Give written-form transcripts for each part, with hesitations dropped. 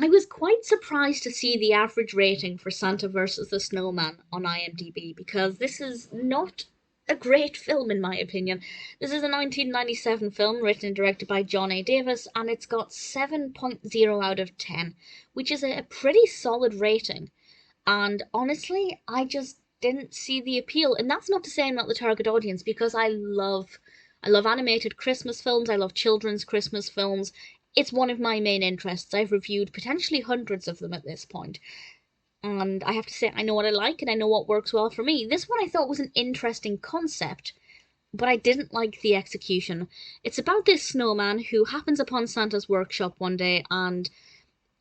I was quite surprised to see the average rating for Santa vs. the Snowman on IMDb because this is not a great film in my opinion. This is a 1997 film written and directed by John A. Davis and it's got 7.0 out of 10, which is a pretty solid rating. And honestly, I just didn't see the appeal. And that's not to say I'm not the target audience because I love animated Christmas films, I love children's Christmas films. It's one of my main interests. I've reviewed potentially hundreds of them at this point. And I have to say, I know what I like and I know what works well for me. This one I thought was an interesting concept, but I didn't like the execution. It's about this snowman who happens upon Santa's workshop one day and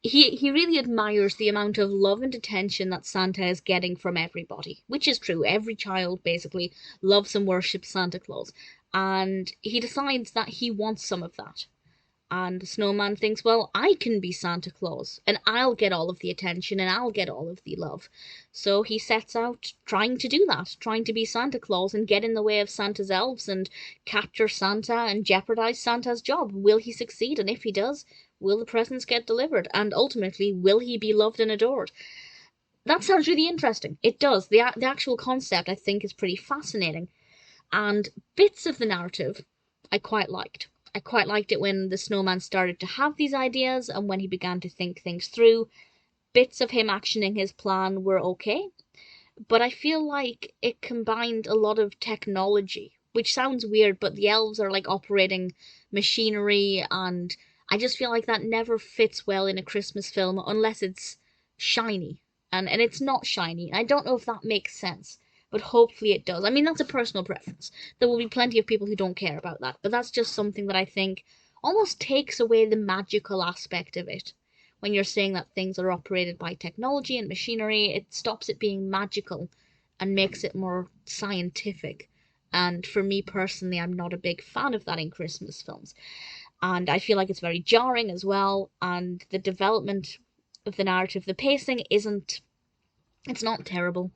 he really admires the amount of love and attention that Santa is getting from everybody, which is true. Every child basically loves and worships Santa Claus. And he decides that he wants some of that. And the snowman thinks, well, I can be Santa Claus, and I'll get all of the attention, and I'll get all of the love. So he sets out trying to do that, trying to be Santa Claus and get in the way of Santa's elves and capture Santa and jeopardize Santa's job. Will he succeed? And if he does, will the presents get delivered? And ultimately, will he be loved and adored? That sounds really interesting. It does. The actual concept, I think, is pretty fascinating. And bits of the narrative I quite liked. I quite liked it when the snowman started to have these ideas and when he began to think things through. Bits of him actioning his plan were okay, but I feel like it combined a lot of technology, which sounds weird, but the elves are like operating machinery, and I just feel like that never fits well in a Christmas film unless it's shiny. And it's not shiny. I don't know if that makes sense, but hopefully it does. I mean, that's a personal preference. There will be plenty of people who don't care about that, but that's just something that I think almost takes away the magical aspect of it. When you're saying that things are operated by technology and machinery, it stops it being magical and makes it more scientific. And for me personally, I'm not a big fan of that in Christmas films. And I feel like it's very jarring as well, and the development of the narrative, the pacing isn't, it's not terrible.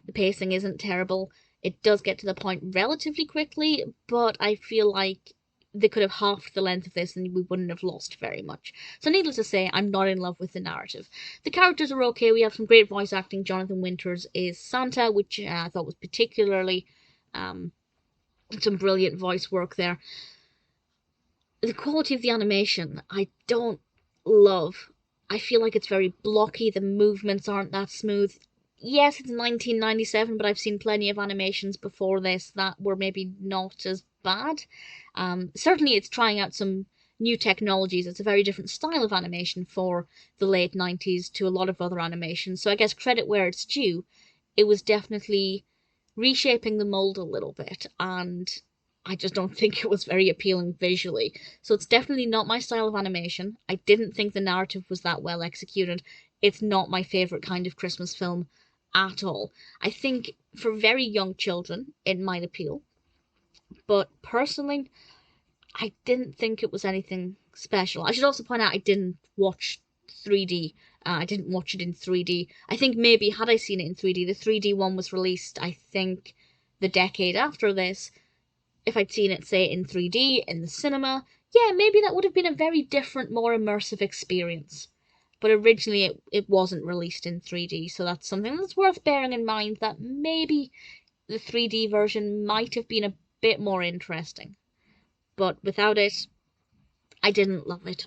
The pacing isn't terrible. It does get to the point relatively quickly, but I feel like they could have halved the length of this and we wouldn't have lost very much. So needless to say, I'm not in love with the narrative. The characters are okay. We have some great voice acting. Jonathan Winters is Santa, which I thought was particularly some brilliant voice work there. The quality of the animation, I don't love. I feel like it's very blocky. The movements aren't that smooth. Yes, it's 1997, but I've seen plenty of animations before this that were maybe not as bad. Certainly it's trying out some new technologies. It's a very different style of animation for the late 90s to a lot of other animations. So I guess credit where it's due. It was definitely reshaping the mold a little bit, and I just don't think it was very appealing visually. So it's definitely not my style of animation. I didn't think the narrative was that well executed. It's not my favourite kind of Christmas film at all. I think for very young children it might appeal, but personally I didn't think it was anything special. I should also point out I didn't watch 3D. I didn't watch it in 3D. I think maybe had I seen it in 3D, the 3D one was released, I think, the decade after this. If I'd seen it, say, in 3D in the cinema, yeah, maybe that would have been a very different, more immersive experience. But originally it wasn't released in 3D, so that's something that's worth bearing in mind, that maybe the 3D version might have been a bit more interesting. But without it, I didn't love it.